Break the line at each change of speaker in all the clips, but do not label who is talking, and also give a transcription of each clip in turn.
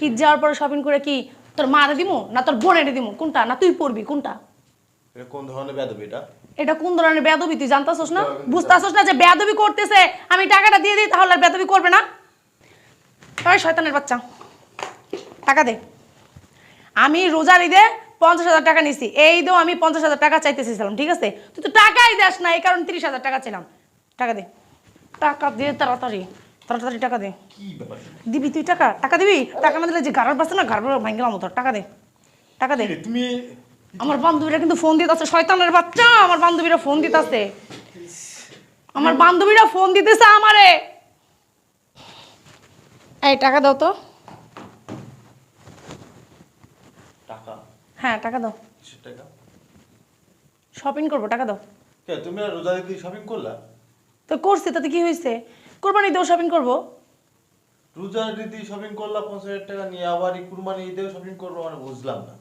ঈদ যাওয়ার পরে শপিং করে কি তোর মারে দিমু না তোর বোনেরে দিমু কোনটা না তুই পড়বি কোনটা?
এটা কোন ধরনের বেয়াদবি এটা?
এটা কোন ধরনের বেয়াদবি তুই জানতাছস না? বুঝতাছস না যে বেয়াদবি করতেছে, আমি টাকাটা দিয়ে দিই তাহলে আর বেয়াদবি করবে না? ওই শয়তানের বাচ্চা, টাকা দে। আমি রোজার ঈদে 50,000 টাকা নিছি, এই ঈদেও আমি 50,000 টাকা চাইতেছিলাম, ঠিক আছে? তুই তো টাকাই দেস না, এই কারণে 30,000 টাকা ছিলাম। টাকা দে, টাকা দে, তাড়াতাড়ি তাড়াতাড়ি টাকা দে।
কি ব্যাপার?
দিবি তুই টাকা? টাকা দিবি? টাকা না দিলে যে গাড়ার পাচ্ছে না, গাড় ভাঙ্গলাম তোর। টাকা দে, টাকা দে।
তুমি
আমার বান্ধবীরা কিন্তু ফোন দিতেছে, শয়তানের বাচ্চা, আমার বান্ধবীরা ফোন দিতেছে, আমার বান্ধবীরা ফোন দিতেছে আমারে। এই টাকা দাও তো।
টাকা?
হ্যাঁ টাকা দাও,
কিসের টাকা?
শপিং করবো, টাকা দাও।
কে তুমি আর রোজা ঈদে শপিং করলা?
তো করছি, তাতে কি হয়েছে? কোরবানি ঈদেও শপিং করবো।
রোজা ঈদে শপিং করলা 50,000 টাকা নিয়ে, আবার এই কুরবানি ঈদেও শপিং করবো, মানে বুঝলাম না।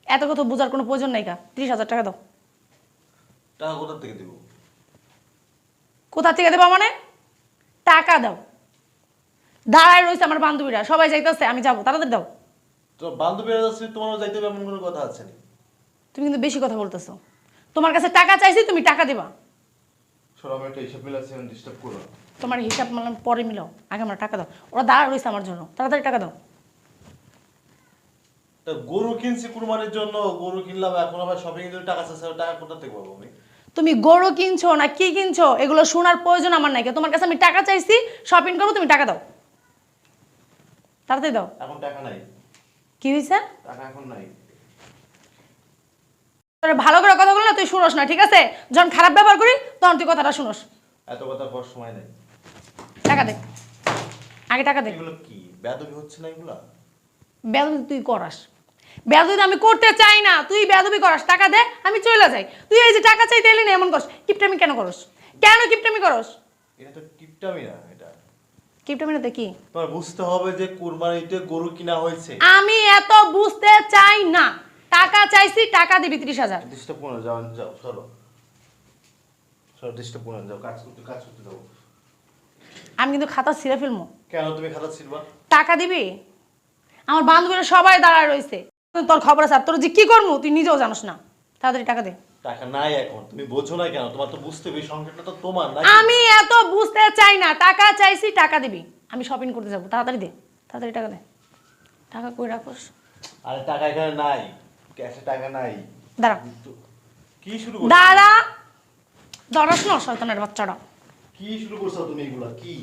এত কথা বোঝার কোনো প্রয়োজন নাই কা। 30,000 টাকা দাও।
টাকা কোথা থেকে দিব?
কোথা থেকে দেবো মানে? টাকা দাও। দাঁড়ায় রয়েছে আমার বান্ধবীরা, সবাই যাইতেছে, আমি যাবো, তাড়াতাড়ি দাও।
তো বান্ধবীরা যাচ্ছে, তোমারও যাইতে হবে এমন কোনো কথা আছে না?
তুমি কিন্তু বেশি কথা বলতেছো। তোমার কাছে টাকা চাইছি, তুমি টাকা দিবা।
সর, আমি একটা হিসাব মিলাচ্ছি, আমি ডিস্টার্ব করো না।
তোমার হিসাব মানলাম পরে মিলাও, আগে আমার টাকা দাও। ওরা দাঁড়া রয়েছে আমার জন্য, তাড়াতাড়ি টাকা দাও।
তা গরু কিনছি কুরবানির জন্য, গরু কিনলাম, এখন আবার শপিং এর জন্য টাকা চাচ্ছে, টাকা কোথা থেকে পাবো আমি?
তুমি গরু কিনছো না কি কিনছো এগুলো শোনার প্রয়োজন আমার নাই। তোমার কাছে আমি টাকা চাইছি, শপিং করবো, তুমি টাকা দাও, তাড়াতাড়ি দাও।
এখন টাকা নাই।
কি হয়েছে?
টাকা এখন নাই।
তোরা ভালো করে কথা বল না, তুই শুনোস না, ঠিক আছে? যখন খারাপ ব্যবহার করি তখন তুই কথাটা শুনোস।
এত কথা করার সময় নাই।
টাকা দে, আগে টাকা দে।
এগুলো কি বেয়াদবি হচ্ছে না এগুলা?
বেয়াদবি তুই করাস, বেয়াদবি আমি করতে চাই না, তুই বেয়াদবি করাস। টাকা দে, আমি চলে যাই। তুই এই যে টাকা চাইতে এলি না, এমন করস। কিপটামি কেন করস? কেন কিপটামি করস?
এটা তো কিপটামি না, এটা
কিপটামি না তো কি?
তোমার বুঝতে হবে যে কুরবানিতে গরু কিনা হয়েছে।
আমি এত বুঝতে চাই না। টাকা চাইছি, টাকা দিবি 30,000।
ডিস্টার্ব করো না, যাও যাও, সরো সরো, ডিস্টার্ব করো না, যাও, কাজ করতে দাও।
আমি কিন্তু খাতা ছিঁড়ে ফেলবো।
কেন তুমি খাতা ছিড়বা?
টাকা দিবি? আমার বান্ধবীরা সবাই দাঁড়ায় রয়েছে, তোর খবর আছে। আর তোর যে কি করবো তুই নিজেও জানোস না। তাড়াতাড়ি টাকা দে।
টাকা নাই এখন, তুমি বোঝো না কেন? তোমার তো বুঝতে হবে, সংকটটা তো তোমার না।
আমি এত বুঝতে চাই না। টাকা চাইছি, টাকা দিবি। আমি শপিং করতে যাবো, তাড়াতাড়ি দে, তাড়াতাড়ি টাকা দে। টাকা কই রাখোস?
আরে টাকা এখানে নাই, ক্যাশে টাকা নাই।
দাঁড়া,
কি শুরু করছো?
দাঁড়া, দাঁড়াস না শয়তানের বাচ্চাটা।
কি শুরু করছো তুমি এগুলা? কি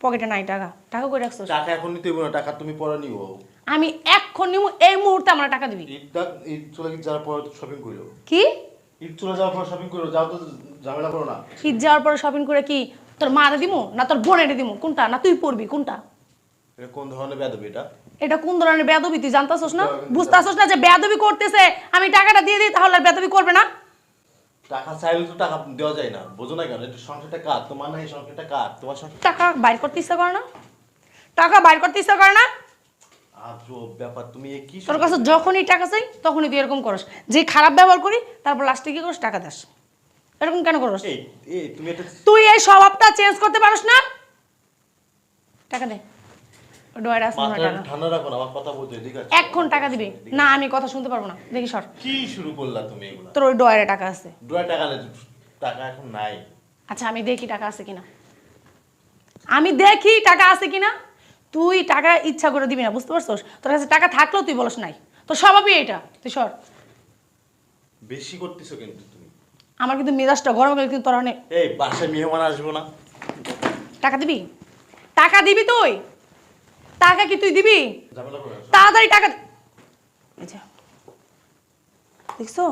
পকেটে নাই টাকা, টাকা কই রাখছোস?
টাকা এখন নিতে হবে না, টাকা তুমি পরে নিও।
আমি এখন নিব, এই মুহূর্তে আমার টাকা দিবি।
ঈদ চলে যাওয়ার পর শপিং করো।
কি?
ঈদ চলে যাওয়ার পর শপিং করো, যাও তো, ঝামেলা করো না।
ঈদ যাওয়ার পরে শপিং করে কি তোর মারে দিমু না তোর বোনেরে দিমু কোনটা? না তুই পড়বি কোনটা?
এটা কোন ধরনের বেয়াদবি এটা?
এটা কোন ধরনের বেয়াদবি তুই জানতাছস না? বুঝতাছস না যে বেয়াদবি করতেছে, আমি টাকাটা দিয়ে দিই তাহলে আর বেয়াদবি করবে না?
টাকা চাইলে তো টাকা দেওয়া যায় না, বোঝো না কেন? এটা সংসারটা কার? তোমার না, এই সংসারটা কার? তোমার সংসার।
টাকা বাইর করতে ইচ্ছা করে না? টাকা বাইর করতে ইচ্ছা করে না?
আজব ব্যাপার, তুমি এ কি
তোর কাছে যখনই টাকা চাই তখনই তুই এরকম করস, যে খারাপ ব্যবহার করি তারপর লাস্টে কি করিস? টাকা দাস। এরকম কেন করস?
এই এই তুমি এটা
তুই এই স্বভাবটা চেঞ্জ করতে পারস না? টাকা দে। ডয়ারে আসছে না
মাথাটা
টাকা।
ঠান্ডা রাখো না, আমার কথা বলতে ঠিক আছে?
এখন টাকা দিবি না, আমি কথা শুনতে পারবো না। দেখি সর।
কি শুরু করলা তুমি এগুলা?
তোর ওই ডয়ারে টাকা আছে।
দুয়া টাকা নেই, টাকা এখন নাই।
আচ্ছা আমি দেখি টাকা আছে কিনা, আমি দেখি টাকা আছে কিনা। তুই টাকা ইচ্ছা করে দিবি না, বুঝতে পারছস? তোর কাছে টাকা থাকলেও তুই বলস নাই, তোর স্বভাবই এটা। তুই সর।
বেশি করতেছো কিন্তু তুমি।
আমার কিন্তু মেজাজটা গরম গেলে কিন্তু তোর অনেক।
এই বাসায় মেহমান আসবো না?
টাকা দিবি? টাকা দিবি তুই? টাকা কি তুই দিবি?
ঝামেলা করো না।
তাড়াতাড়ি টাকা দে। এই যে, দেখছো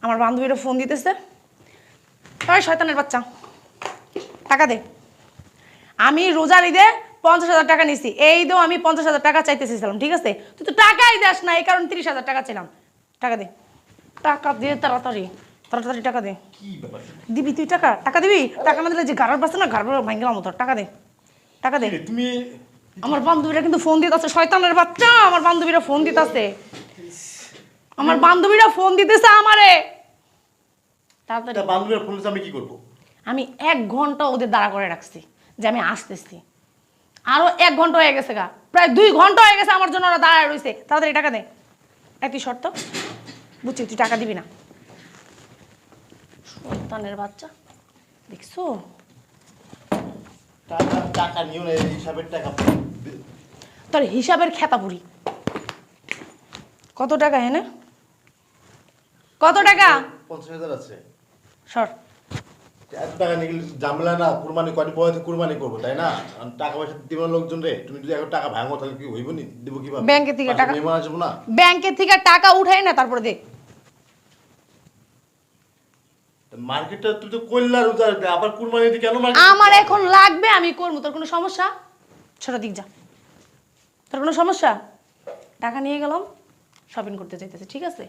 আমার বান্ধবীরা ফোন দিতেছে। ওই শয়তানের বাচ্চা, টাকা দে। আমি রোজার ঈদে 50,000 টাকা নিছি, এই ঈদেও আমি 50,000 টাকা চাইতেছিলাম, ঠিক আছে? তুই তো টাকাই দেস না, এই কারণে 30,000 টাকা ছিলাম। টাকা দে, টাকা দে, তাড়াতাড়ি তাড়াতাড়ি টাকা দে।
কি ব্যাপার?
দিবি তুই টাকা? টাকা দিবি? টাকা না দিলে যে গাড়ার পাচ্ছে না, গাড় ভাঙ্গলাম তোর। টাকা দে, টাকা দে।
তুমি
আমার বান্ধবীরা কিন্তু ফোন দিতেছে, শয়তানের বাচ্চা, আমার বান্ধবীরা ফোন দিতেছে, আমার বান্ধবীরা ফোন দিতেছে আমারে। তাড়াতাড়ি।
বান্ধবীরা ফোন দিচ্ছে, আমি কি করবো?
আমি 1 ঘন্টা ওদের দাঁড়া করে রাখছি যে আমি আসতেছি। আরো 1 ঘন্টা হয়ে গেছে গা, প্রায় 2 ঘন্টা হয়ে গেছে আমার জন্য ওরা দাঁড়ায় রয়েছে। তাড়াতাড়ি টাকা দে। একই শর্ত, বুঝছি তুই টাকা দিবি না। শয়তানের বাচ্চা, দেখছো?
টাকা টাকা নিও না, এই হিসাবের টাকা
তোর হিসাবের খেতা পুরি। কত টাকা এনে? কত টাকা?
50,000 আছে।
সর।
এত টাকা নিয়ে গেলে ঝামেলা না, কুরবানি কয়দিন পরে তো কুরবানি করবো, তাই না? আর টাকা পয়সা দিবে না লোকজন রে, তুমি যদি এখন টাকা ভাঙো তাহলে কি হইব নি? দিব কিভাবে?
ব্যাংকে থেকে টাকা,
মেহমান আসবো না।
ব্যাংকে থেকে টাকা উঠাই না তারপরে দে।
মার্কেটটা তুই তো কইলা রোজার দে, আবার কুরবানি দি কেন মার্কেট?
আমার এখন লাগবে, আমি করবো। তোর কোনো সমস্যা? ছোট দিক যা। তোর কোনো সমস্যা? টাকা নিয়ে গেলাম, শপিং করতে যাইতেছে, ঠিক আছে?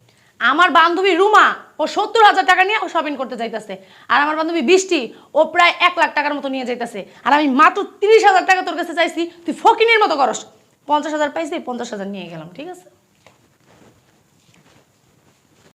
আমার বান্ধবী রুমা, ও 70,000 টাকা নিয়ে ও শপিং করতে যাইতেছে। আর আমার বান্ধবী বৃষ্টি, ও প্রায় 1 লাখ টাকার মতো নিয়ে যাইতেছে। আর আমি মাত্র 30,000 টাকা তোর কাছে চাইছি, তুই ফকিনের মতো করস। 50,000 পাইছি, 50,000 নিয়ে গেলাম, ঠিক আছে?